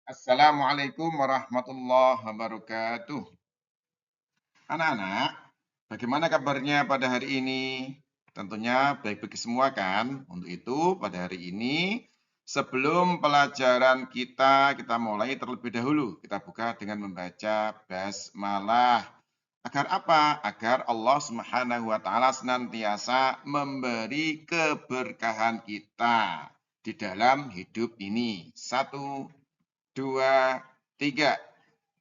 Assalamualaikum warahmatullahi wabarakatuh. Anak-anak, bagaimana kabarnya pada hari ini? Tentunya baik-baik semua kan? Untuk itu, pada hari ini, sebelum pelajaran kita mulai terlebih dahulu. Kita buka dengan membaca basmalah. Agar apa? Agar Allah Subhanahu wa taala senantiasa memberi keberkahan kita di dalam hidup ini. Satu, dua, tiga.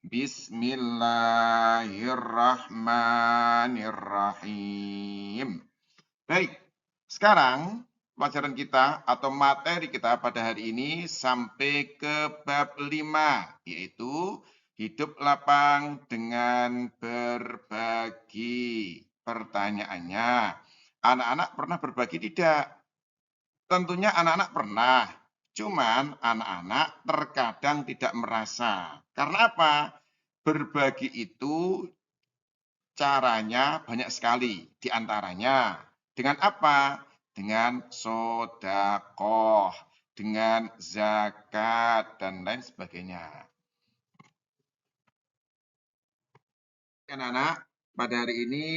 Bismillahirrahmanirrahim. Baik, sekarang pelajaran kita atau materi kita pada hari ini sampai ke bab 5, yaitu hidup lapang dengan berbagi. Pertanyaannya, anak-anak pernah berbagi tidak? Tentunya anak-anak pernah, cuman anak-anak terkadang tidak merasa. Karena apa? Berbagi itu caranya banyak sekali. Di antaranya dengan apa? Dengan sodakoh, dengan zakat, dan lain sebagainya. Anak-anak, pada hari ini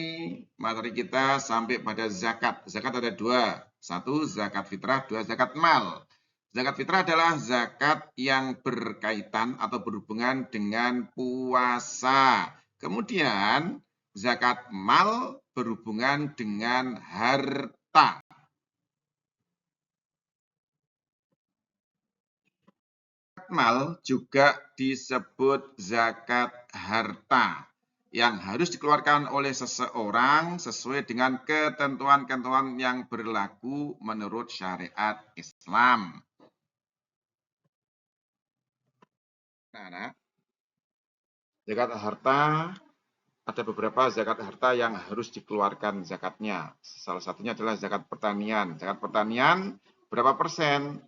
materi kita sampai pada zakat. Zakat ada dua. Satu, zakat fitrah. Dua, zakat mal. Zakat fitrah adalah zakat yang berkaitan atau berhubungan dengan puasa. Kemudian, zakat mal berhubungan dengan harta. Mal juga disebut zakat harta yang harus dikeluarkan oleh seseorang sesuai dengan ketentuan-ketentuan yang berlaku menurut syariat Islam. Nah, zakat harta ada beberapa zakat harta yang harus dikeluarkan zakatnya. Salah satunya adalah zakat pertanian. Zakat pertanian berapa persen?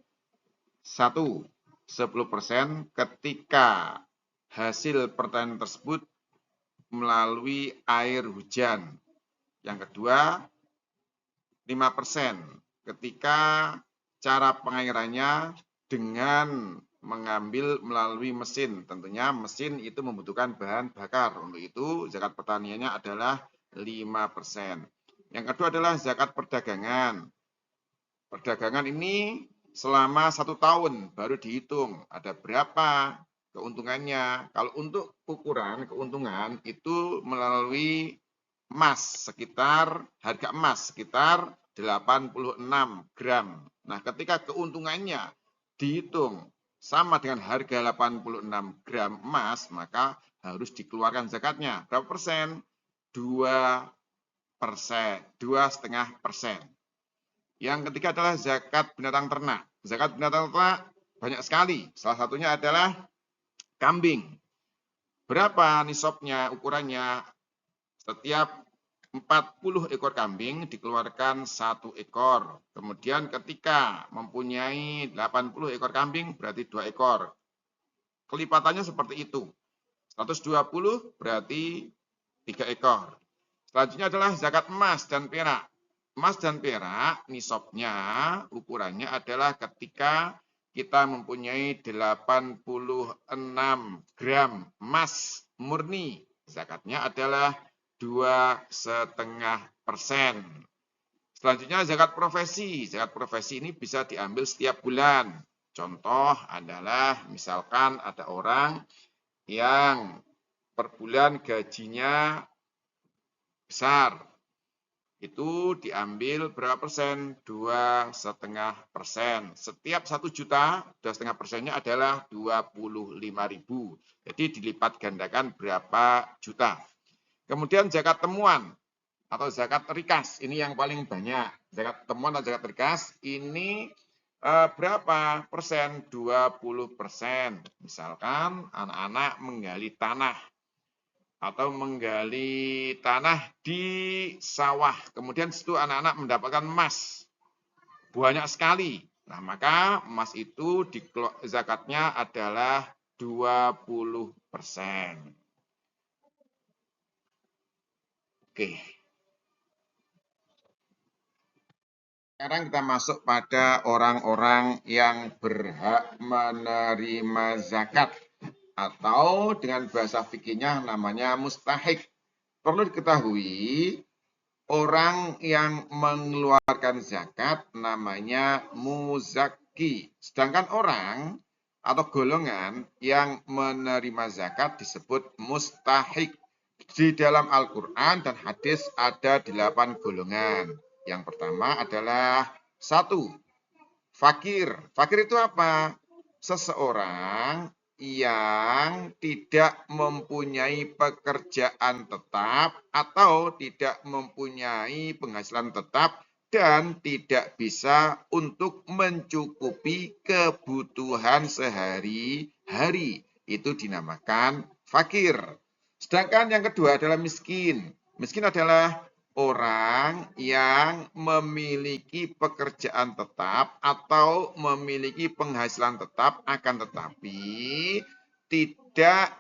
10% ketika hasil pertanian tersebut melalui air hujan. Yang kedua, 5% ketika cara pengairannya dengan mengambil melalui mesin. Tentunya mesin itu membutuhkan bahan bakar. Untuk itu, zakat pertaniannya adalah 5%. Yang kedua adalah zakat perdagangan. Perdagangan ini selama 1 tahun baru dihitung ada berapa keuntungannya. Kalau untuk ukuran keuntungan itu melalui emas sekitar harga emas sekitar 86 gram. Nah, ketika keuntungannya dihitung sama dengan harga 86 gram emas, maka harus dikeluarkan zakatnya. Berapa persen? 2%, 2,5%. Yang ketiga adalah zakat binatang ternak. Zakat binatang ternak banyak sekali. Salah satunya adalah kambing. Berapa nisabnya, ukurannya? Setiap 40 ekor kambing dikeluarkan 1 ekor. Kemudian ketika mempunyai 80 ekor kambing berarti 2 ekor. Kelipatannya seperti itu. 120 berarti 3 ekor. Selanjutnya adalah zakat emas dan perak. Emas dan perak nisabnya ukurannya adalah ketika kita mempunyai 86 gram emas murni. Zakatnya adalah 2,5%. Selanjutnya zakat profesi. Zakat profesi ini bisa diambil setiap bulan. Contoh adalah misalkan ada orang yang per bulan gajinya besar. Itu diambil berapa persen? 2,5%. Setiap 1 juta, 2,5%-nya adalah 25.000. Jadi dilipat gandakan berapa juta. Kemudian zakat temuan atau zakat rikas, ini yang paling banyak. Zakat temuan atau zakat rikas ini berapa persen? 20%. Misalkan anak-anak menggali tanah atau menggali tanah di sawah. Kemudian situ anak-anak mendapatkan emas. Banyak sekali. Nah, maka emas itu zakatnya adalah 20%. Oke. Sekarang kita masuk pada orang-orang yang berhak menerima zakat atau dengan bahasa fikihnya namanya mustahik. Perlu diketahui, orang yang mengeluarkan zakat namanya muzaki. Sedangkan orang atau golongan yang menerima zakat disebut mustahik. Di dalam Al-Quran dan hadis ada 8 golongan. Yang pertama adalah 1. Fakir. Fakir itu apa? Seseorang yang tidak mempunyai pekerjaan tetap atau tidak mempunyai penghasilan tetap dan tidak bisa untuk mencukupi kebutuhan sehari-hari. Itu dinamakan fakir. Sedangkan yang kedua adalah miskin. Miskin adalah orang yang memiliki pekerjaan tetap atau memiliki penghasilan tetap akan tetapi tidak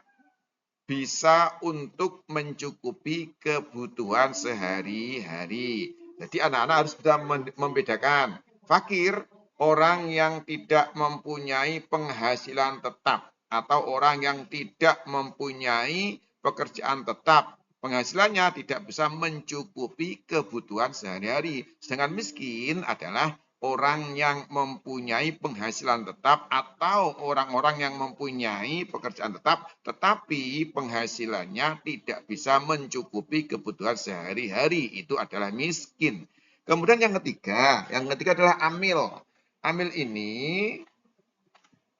bisa untuk mencukupi kebutuhan sehari-hari. Jadi anak-anak harus bisa membedakan. Fakir, orang yang tidak mempunyai penghasilan tetap atau orang yang tidak mempunyai pekerjaan tetap. Penghasilannya tidak bisa mencukupi kebutuhan sehari-hari. Sedangkan miskin adalah orang yang mempunyai penghasilan tetap atau orang-orang yang mempunyai pekerjaan tetap tetapi penghasilannya tidak bisa mencukupi kebutuhan sehari-hari, itu adalah miskin. Kemudian yang ketiga adalah amil. Amil ini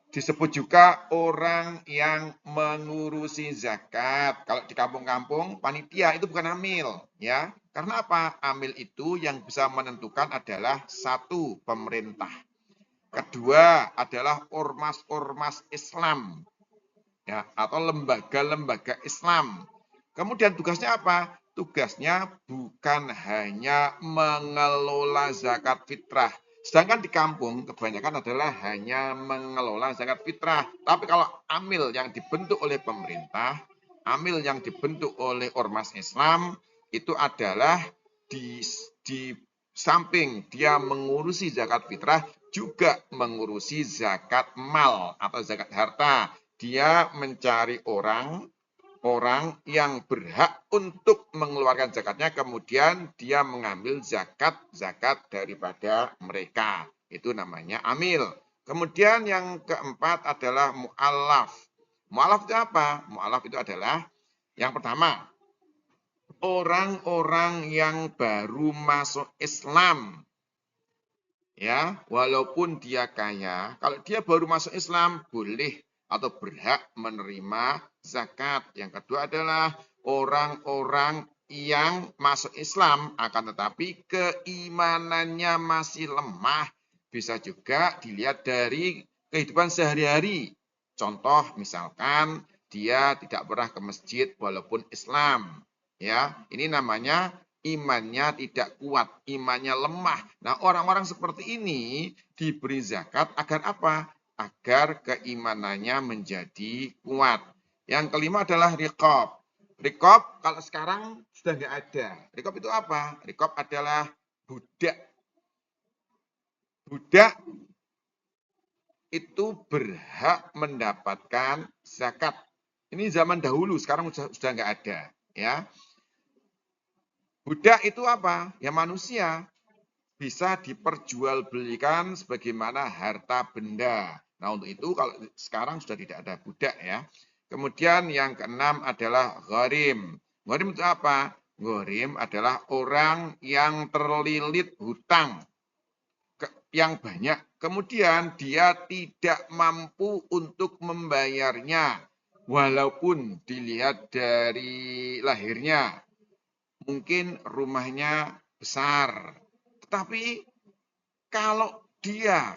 disebut juga orang yang mengurusi zakat. Kalau di kampung-kampung panitia itu bukan amil, ya. Karena apa? Amil itu yang bisa menentukan adalah 1. Pemerintah. Kedua adalah ormas-ormas Islam, ya, atau lembaga-lembaga Islam. Kemudian tugasnya apa? Tugasnya bukan hanya mengelola zakat fitrah. Sedangkan di kampung kebanyakan adalah hanya mengelola zakat fitrah. Tapi kalau amil yang dibentuk oleh pemerintah, amil yang dibentuk oleh ormas Islam, itu adalah di samping dia mengurusi zakat fitrah, juga mengurusi zakat mal atau zakat harta. Dia mencari orang yang berhak untuk mengeluarkan zakatnya, kemudian dia mengambil zakat daripada mereka. Itu namanya amil. Kemudian yang keempat adalah mu'allaf. Mu'allaf itu apa? Mu'allaf itu adalah yang pertama, orang-orang yang baru masuk Islam. Ya, walaupun dia kaya, kalau dia baru masuk Islam boleh atau berhak menerima zakat. Yang kedua adalah orang-orang yang masuk Islam akan tetapi keimanannya masih lemah. Bisa juga dilihat dari kehidupan sehari-hari. Contoh misalkan dia tidak pernah ke masjid walaupun Islam. Ya, ini namanya imannya tidak kuat, imannya lemah. Nah, orang-orang seperti ini diberi zakat agar apa? Agar keimanannya menjadi kuat. Yang kelima adalah riqab. Riqab kalau sekarang sudah nggak ada. Riqab itu apa? Riqab adalah budak. Budak itu berhak mendapatkan zakat. Ini zaman dahulu, sekarang sudah nggak ada. Ya, budak itu apa? Ya manusia. Bisa diperjualbelikan sebagaimana harta benda. Nah, untuk itu kalau sekarang sudah tidak ada budak, ya. Kemudian yang keenam adalah gharim. Gharim itu apa? Gharim adalah orang yang terlilit hutang yang banyak. Kemudian dia tidak mampu untuk membayarnya. Walaupun dilihat dari lahirnya, mungkin rumahnya besar. Tetapi kalau dia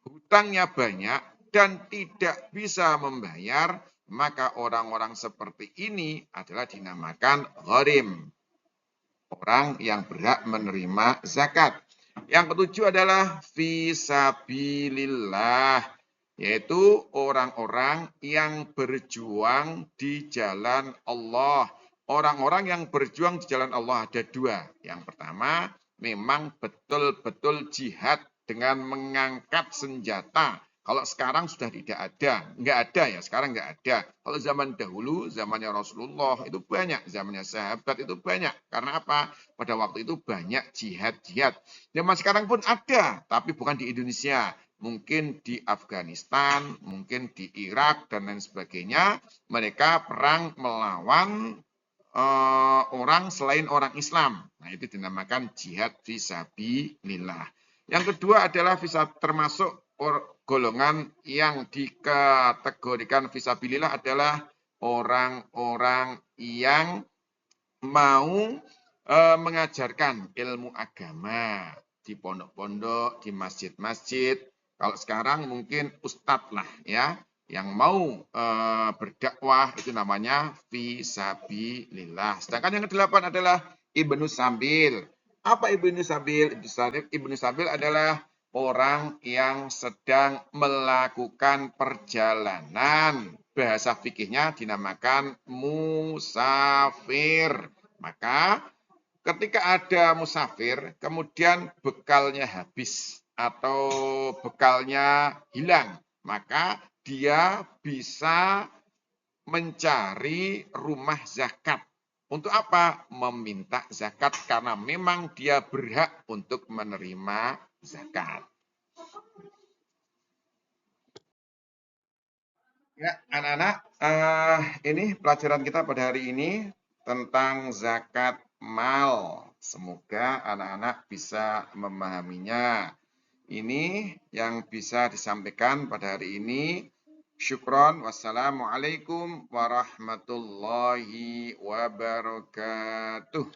hutangnya banyak dan tidak bisa membayar, maka orang-orang seperti ini adalah dinamakan gharim. Orang yang berhak menerima zakat. Yang ketujuh adalah fisabilillah, yaitu orang-orang yang berjuang di jalan Allah. Orang-orang yang berjuang di jalan Allah ada 2. Yang pertama, memang betul-betul jihad dengan mengangkat senjata. Kalau sekarang sudah tidak ada, nggak ada ya, sekarang nggak ada. Kalau zaman dahulu, zamannya Rasulullah itu banyak, zamannya sahabat itu banyak. Karena apa? Pada waktu itu banyak jihad-jihad. Zaman sekarang pun ada, tapi bukan di Indonesia. Mungkin di Afghanistan, mungkin di Irak, dan lain sebagainya. Mereka perang melawan orang selain orang Islam. Nah, itu dinamakan jihad fisabilillah. Yang kedua adalah termasuk golongan yang dikategorikan fisabilillah adalah orang-orang yang mau mengajarkan ilmu agama di pondok-pondok, di masjid-masjid. Kalau sekarang mungkin ustadz lah ya, yang mau berdakwah itu namanya fisabilillah. Sedangkan yang kedelapan adalah Ibnu Sabil. Apa Ibnu Sabil? Ibnu Sabil adalah orang yang sedang melakukan perjalanan. Bahasa fikihnya dinamakan musafir. Maka ketika ada musafir, kemudian bekalnya habis atau bekalnya hilang, maka dia bisa mencari rumah zakat. Untuk apa? Meminta zakat karena memang dia berhak untuk menerima zakat. Ya, anak-anak, ini pelajaran kita pada hari ini tentang zakat mal. Semoga anak-anak bisa memahaminya. Ini yang bisa disampaikan pada hari ini. Syukron. Wassalamualaikum warahmatullahi wabarakatuh.